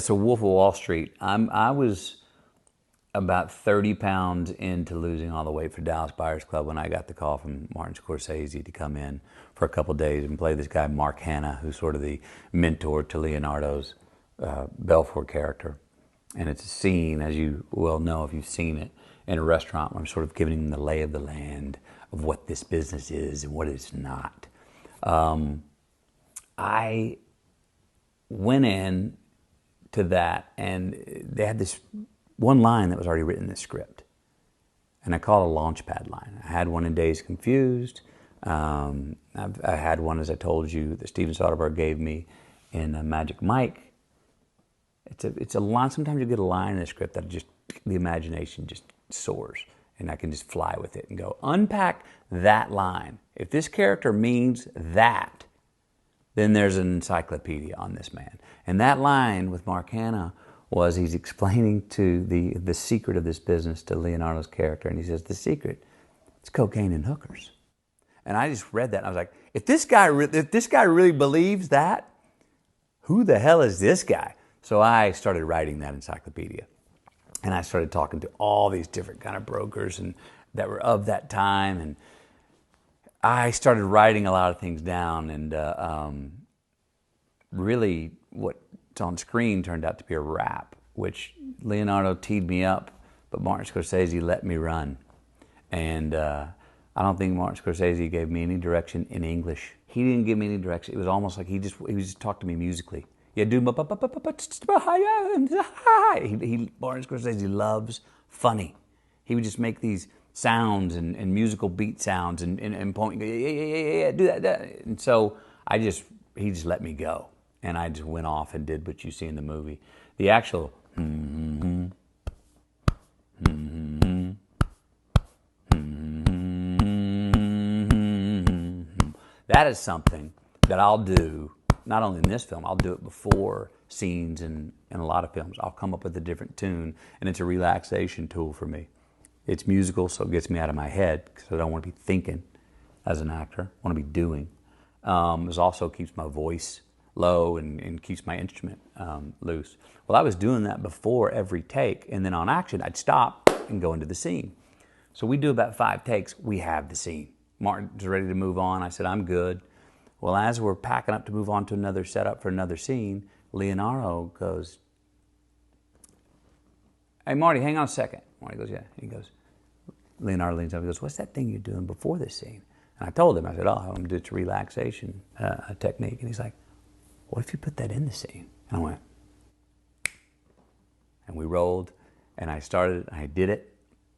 So Wolf of Wall Street, I was about 30 pounds into losing all the weight for Dallas Buyers Club when I got the call from Martin Scorsese to come in for a couple of days and play this guy, Mark Hanna, who's sort of the mentor to Leonardo's Belfort character. And it's a scene, as you well know if you've seen it, in a restaurant where I'm sort of giving him the lay of the land of what this business is and what it's not. I went in to that, and they had this one line that was already written in the script, and I called a launchpad line. I had one in Days Confused. I had one, as I told you, that Steven Soderbergh gave me in Magic Mike. It's a line. Sometimes you get a line in a script that just the imagination just soars, and I can just fly with it and go unpack that line. If this character means that, then there's an encyclopedia on this man. And that line with Mark Hanna was he's explaining to the secret of this business to Leonardo's character, and he says, the secret, it's cocaine and hookers. And I just read that, and I was like, if this guy really believes that, who the hell is this guy? So I started writing that encyclopedia, and I started talking to all these different kind of brokers and that were of that time, and I started writing a lot of things down, and really what's on screen turned out to be a rap, which Leonardo teed me up, but Martin Scorsese let me run. And I don't think Martin Scorsese gave me any direction in English. He didn't give me any direction. It was almost like he just talked to me musically. Yeah, do Martin Scorsese loves funny. He would just make these sounds and musical beat sounds and point, yeah, do that. And so he just let me go. And I just went off and did what you see in the movie. The actual that is something that I'll do, not only in this film, I'll do it before scenes in a lot of films. I'll come up with a different tune, and it's a relaxation tool for me. It's musical, so it gets me out of my head, because I don't want to be thinking as an actor. I want to be doing. It also keeps my voice low and keeps my instrument loose. Well, I was doing that before every take, and then on action, I'd stop and go into the scene. So we do about 5 takes, we have the scene. Martin's ready to move on. I said, I'm good. Well, as we're packing up to move on to another setup for another scene, Leonardo goes, hey, Marty, hang on a second. Marty goes, yeah. He goes, Leonardo leans over and goes, what's that thing you're doing before this scene? And I told him, I said, oh, I'm doing a relaxation technique. And he's like, what if you put that in the scene? And I went, and we rolled, and I did it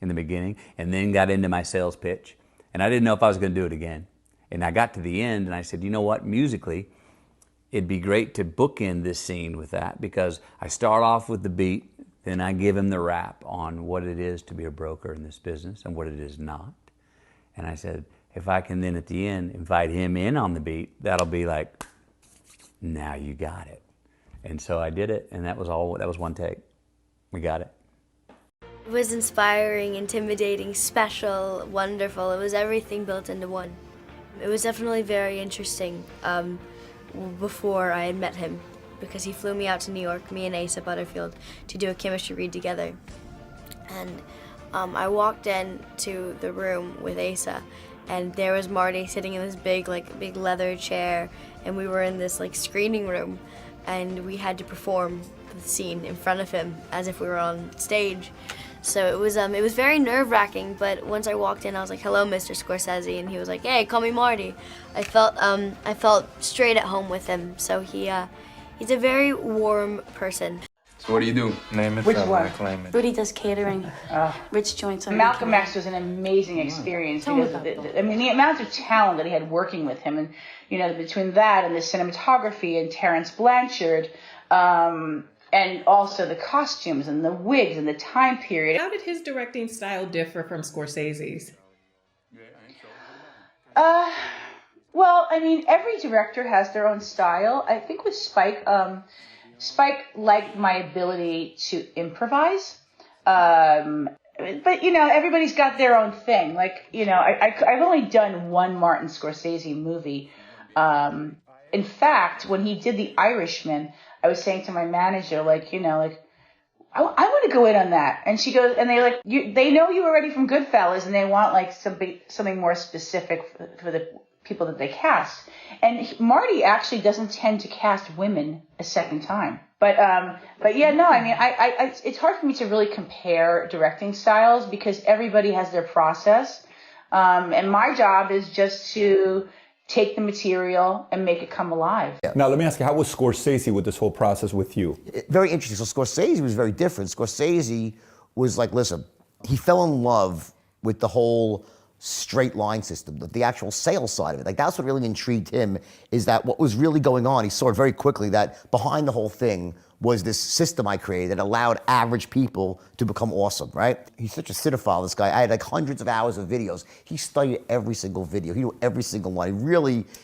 in the beginning, and then got into my sales pitch. And I didn't know if I was going to do it again. And I got to the end, and I said, you know what, musically, it'd be great to bookend this scene with that, because I start off with the beat, then I give him the rap on what it is to be a broker in this business and what it is not. And I said, if I can then at the end invite him in on the beat, that'll be like, now you got it. And so I did it, and that was one take. We got it. It was inspiring, intimidating, special, wonderful. It was everything built into one. It was definitely very interesting before I had met him, because he flew me out to New York, me and Asa Butterfield, to do a chemistry read together. And I walked into the room with Asa, and there was Marty sitting in this big leather chair, and we were in this screening room, and we had to perform the scene in front of him as if we were on stage. So it was very nerve-wracking, but once I walked in, I was like, hello, Mr. Scorsese, and he was like, hey, call me Marty. I felt straight at home with him, so he's a very warm person. So what do you do? Name it. Which one? Claim it. Rudy does catering. Rich joints. Malcolm X was an amazing experience because the amount of talent that he had working with him, and between that and the cinematography and Terrence Blanchard, and also the costumes and the wigs and the time period. How did his directing style differ from Scorsese's? Well, every director has their own style. I think with Spike, Spike liked my ability to improvise. But, everybody's got their own thing. I've only done one Martin Scorsese movie. In fact, when he did The Irishman, I was saying to my manager, like, you know, like, I want to go in on that. And she goes, and they know you already from Goodfellas, and they want like something more specific for the people that they cast. And Marty actually doesn't tend to cast women a second time. But yeah, no, I mean, it's hard for me to really compare directing styles because everybody has their process. And my job is just to take the material and make it come alive. Now, let me ask you, how was Scorsese with this whole process with you? Very interesting. So Scorsese was very different. Scorsese was like, listen, he fell in love with the whole straight line system, the actual sales side of it. Like, that's what really intrigued him, is that what was really going on, he saw it very quickly, that behind the whole thing was this system I created that allowed average people to become awesome, right? He's such a cinephile, this guy. I had like hundreds of hours of videos. He studied every single video. He knew every single line.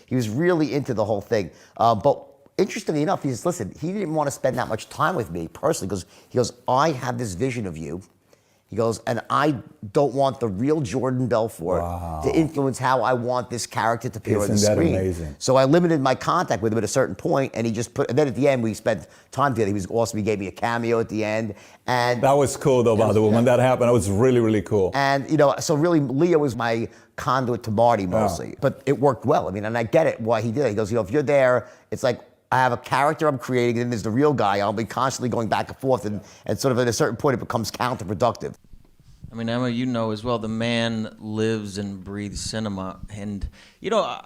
He was really into the whole thing. But interestingly enough, he says, listen, he didn't want to spend that much time with me personally, because he goes, I have this vision of you. He goes, and I don't want the real Jordan Belfort to influence how I want this character to appear on the screen. Isn't that amazing? So I limited my contact with him at a certain point, and he just and then at the end we spent time together. He was awesome. He gave me a cameo at the end, and that was cool though. By the way, when that happened, that was really, really cool. And you know, so really, Leo was my conduit to Marty mostly, but it worked well. I mean, and I get it why he did it. He goes, you know, if you're there, it's like, I have a character I'm creating, and then there's the real guy. I'll be constantly going back and forth, and sort of at a certain point, it becomes counterproductive. I mean, Emma, you know as well, the man lives and breathes cinema. And, you know,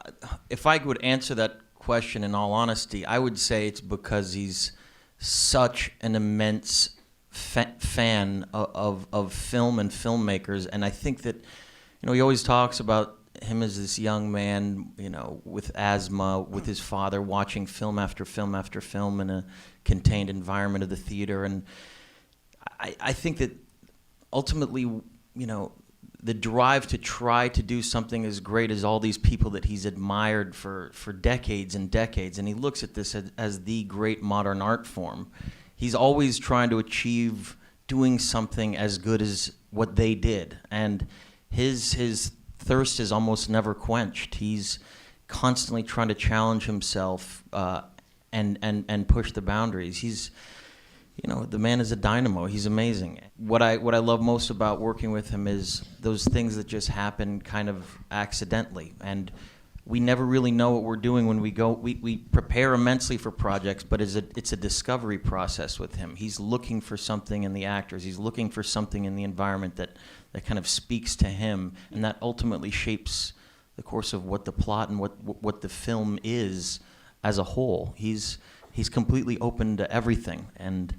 if I would answer that question in all honesty, I would say it's because he's such an immense fan of film and filmmakers. And I think that, you know, he always talks about him as this young man, you know, with asthma, with his father, watching film after film after film in a contained environment of the theater. And I think that ultimately, you know, the drive to try to do something as great as all these people that he's admired for decades and decades, and he looks at this as the great modern art form. He's always trying to achieve doing something as good as what they did, and his thirst is almost never quenched. He's constantly trying to challenge himself and push the boundaries. He's, you know, the man is a dynamo. He's amazing. What I love most about working with him is those things that just happen kind of accidentally, and we never really know what we're doing when we go. We prepare immensely for projects, but it's a discovery process with him. He's looking for something in the actors. He's looking for something in the environment that kind of speaks to him, and that ultimately shapes the course of what the plot and what the film is as a whole. He's completely open to everything, and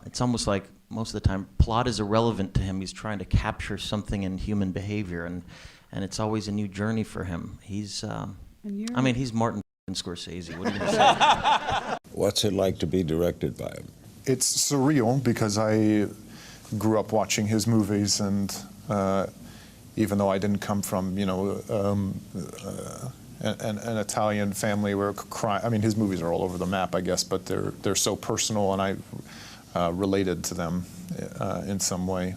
it's almost like most of the time plot is irrelevant to him. He's trying to capture something in human behavior, and it's always a new journey for him. He's I mean, he's Martin Scorsese. What are you going to say? What's it like to be directed by him? It's surreal because I grew up watching his movies, and even though I didn't come from, you know, an Italian family where I mean, his movies are all over the map, I guess, but they're so personal, and I related to them in some way.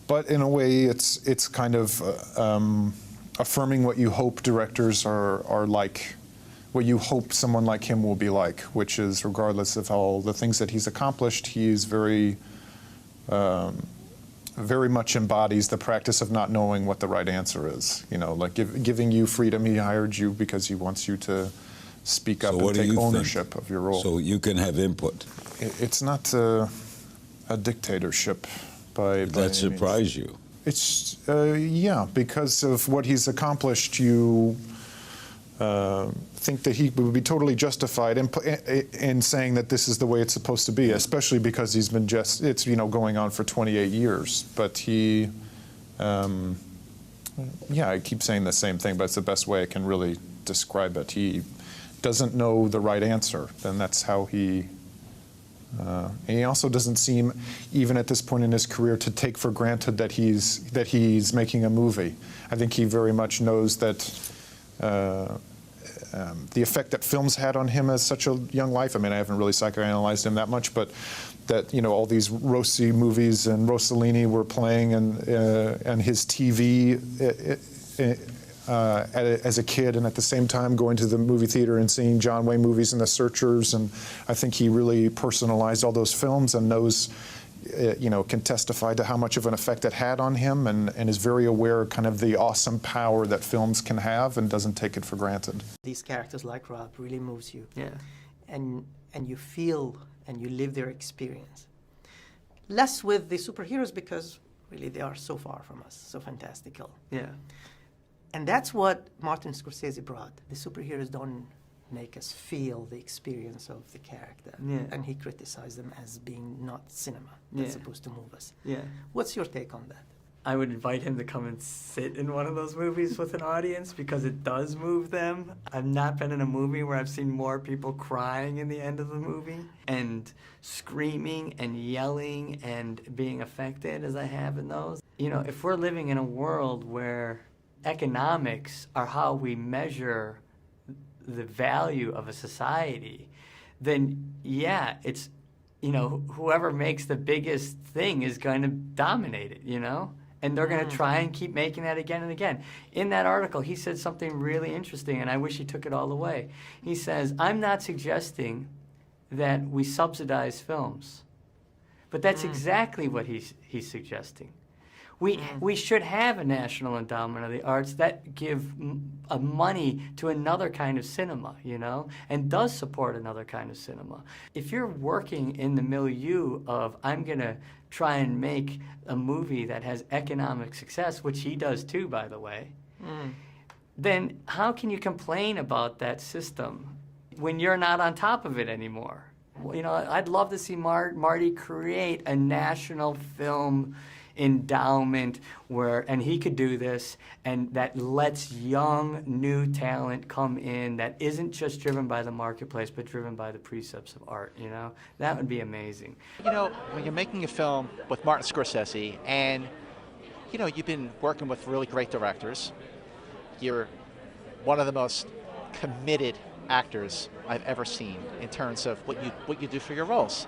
But in a way, it's kind of affirming what you hope directors are like, what you hope someone like him will be like, which is, regardless of all the things that he's accomplished, he's very much embodies the practice of not knowing what the right answer is. You know, like giving you freedom. He hired you because he wants you to speak up and take ownership of your role. So you can have input. It's not a dictatorship by that surprise you? It's, yeah, because of what he's accomplished, you think that he would be totally justified in saying that this is the way it's supposed to be, especially because he's been it's, you know, going on for 28 years. But he, yeah, I keep saying the same thing, but it's the best way I can really describe it. He doesn't know the right answer, and that's how he, and he also doesn't seem, even at this point in his career, to take for granted that he's making a movie. I think he very much knows that the effect that films had on him as such a young life. I mean, I haven't really psychoanalyzed him that much, but that, you know, all these Rossi movies and Rossellini were playing, and his TV as a kid, and at the same time going to the movie theater and seeing John Wayne movies and The Searchers, and I think he really personalized all those films and knows, can testify to how much of an effect it had on him, and is very aware kind of the awesome power that films can have and doesn't take it for granted. These characters like Rob really moves you. Yeah. And you feel and you live their experience. Less with the superheroes because really they are so far from us, so fantastical. Yeah. And that's what Martin Scorsese brought. The superheroes don't make us feel the experience of the character. Yeah. And he criticized them as being not cinema that's supposed to move us. Yeah. What's your take on that? I would invite him to come and sit in one of those movies with an audience because it does move them. I've not been in a movie where I've seen more people crying in the end of the movie and screaming and yelling and being affected as I have in those. If we're living in a world where economics are how we measure the value of a society, then yeah, it's, whoever makes the biggest thing is going to dominate it, And they're going to try and keep making that again and again. In that article, he said something really interesting, and I wish he took it all away. He says, I'm not suggesting that we subsidize films, but that's exactly what he's suggesting. We should have a National Endowment of the Arts that give money to another kind of cinema, and does support another kind of cinema. If you're working in the milieu of, I'm going to try and make a movie that has economic success, which he does too, by the way, then how can you complain about that system when you're not on top of it anymore? I'd love to see Marty create a national film endowment and he could do this, and that lets young, new talent come in that isn't just driven by the marketplace, but driven by the precepts of art, That would be amazing. When you're making a film with Martin Scorsese, and, you've been working with really great directors, you're one of the most committed actors I've ever seen in terms of what you do for your roles.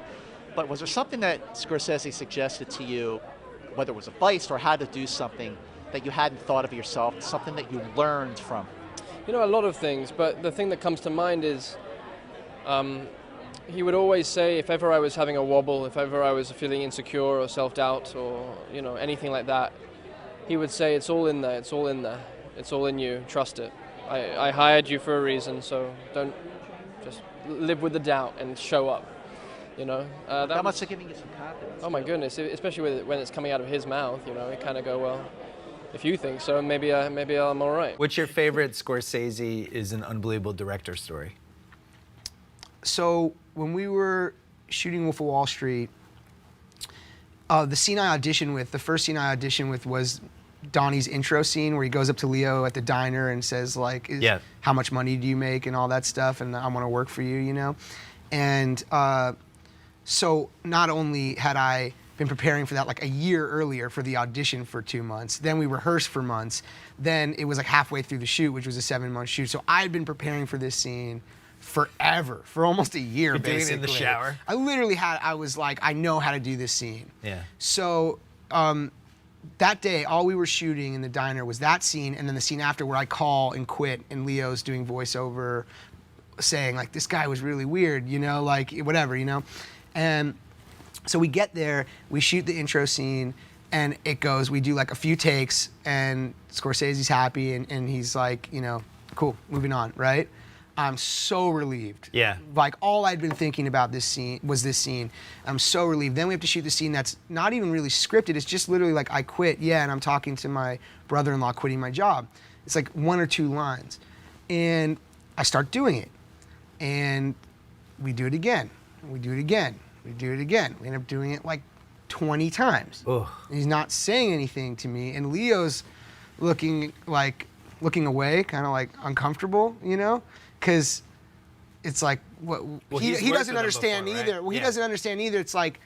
But was there something that Scorsese suggested to you, whether it was advice or how to do something that you hadn't thought of yourself, something that you learned from? A lot of things, but the thing that comes to mind is he would always say, if ever I was having a wobble, if ever I was feeling insecure or self-doubt or, anything like that, he would say, it's all in there, it's all in there, it's all in you, trust it. I hired you for a reason, so don't just live with the doubt and show up. That must have given you some confidence. Oh my goodness, especially when it's coming out of his mouth, you kind of go, well, if you think so, maybe I'm all right. What's your favorite Scorsese is an unbelievable director story? So when we were shooting Wolf of Wall Street, the scene I auditioned with, the first scene I auditioned with was Donnie's intro scene where he goes up to Leo at the diner and says how much money do you make and all that stuff, and I want to work for you, And so not only had I been preparing for that like a year earlier for the audition for 2 months, then we rehearsed for months, then it was like halfway through the shoot, which was a 7-month shoot. So I'd been preparing for this scene forever, for almost a year, You're basically. doing it in the shower? I was like, I know how to do this scene. Yeah. So that day, all we were shooting in the diner was that scene, and then the scene after where I call and quit, and Leo's doing voiceover, saying like, this guy was really weird, whatever, And so we get there, we shoot the intro scene, and it goes, we do like a few takes, and Scorsese's happy, and he's like, cool, moving on, right? I'm so relieved. Yeah. Like, all I'd been thinking about this scene was this scene. I'm so relieved. Then we have to shoot the scene that's not even really scripted. It's just literally like, I quit, and I'm talking to my brother-in-law quitting my job. It's like 1 or 2 lines. And I start doing it. And we do it again. We do it again. We do it again. We end up doing it like 20 times. He's not saying anything to me, and Leo's looking away, kind of like uncomfortable, because it's like he doesn't understand either. He doesn't understand either. It's like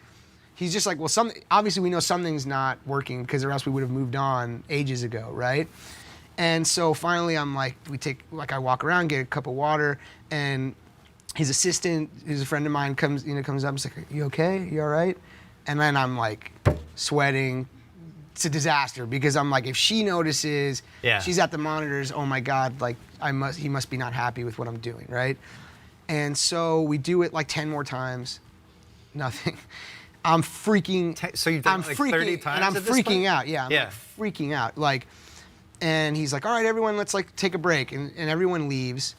he's just like, well, obviously we know something's not working because or else we would have moved on ages ago, right? And so finally I'm like, I walk around, get a cup of water, and his assistant, who's a friend of mine, comes up and is like, you okay? You all right? And then I'm like sweating, it's a disaster because I'm like, if she notices, she's at the monitors, oh my God, like he must be not happy with what I'm doing, right? And so we do it like 10 more times, nothing. I'm freaking. So you've done it like 30 times and I'm at this freaking point? out. Yeah, I'm like freaking out. Like, and he's like, all right, everyone, let's like take a break, and everyone leaves,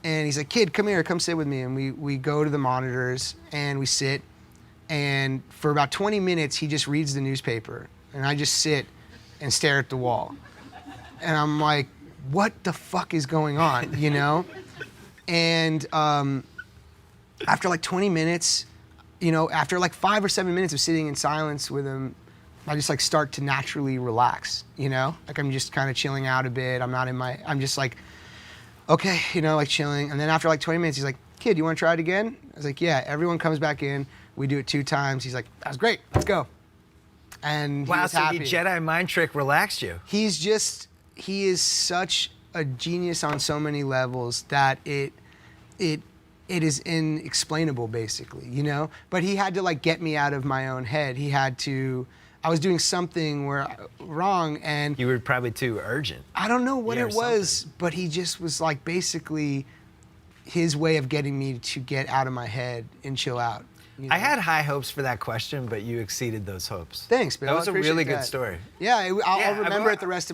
and he's like, kid, come here, come sit with me, and we go to the monitors and we sit, and for about 20 minutes he just reads the newspaper, and I just sit and stare at the wall, and I'm like, what the fuck is going on, you know? And after like 20 minutes. You know, after like 5 or 7 minutes of sitting in silence with him, I just like start to naturally relax, you know? Like I'm just kind of chilling out a bit. I'm just like, okay, you know, like chilling. And then after like 20 minutes, he's like, kid, you want to try it again? I was like, yeah. Everyone comes back in. We do it 2 times. He's like, that was great. Let's go. And he was happy. So the Jedi mind trick relaxed you. He is such a genius on so many levels that it is inexplainable, basically, you know? But he had to like get me out of my own head. I was doing something wrong, and you were probably too urgent. I don't know what it was, but he just was like basically his way of getting me to get out of my head and chill out. You know? I had high hopes for that question, but you exceeded those hopes. Thanks, Bill. That was a really good story. Yeah, I'll remember it the rest of my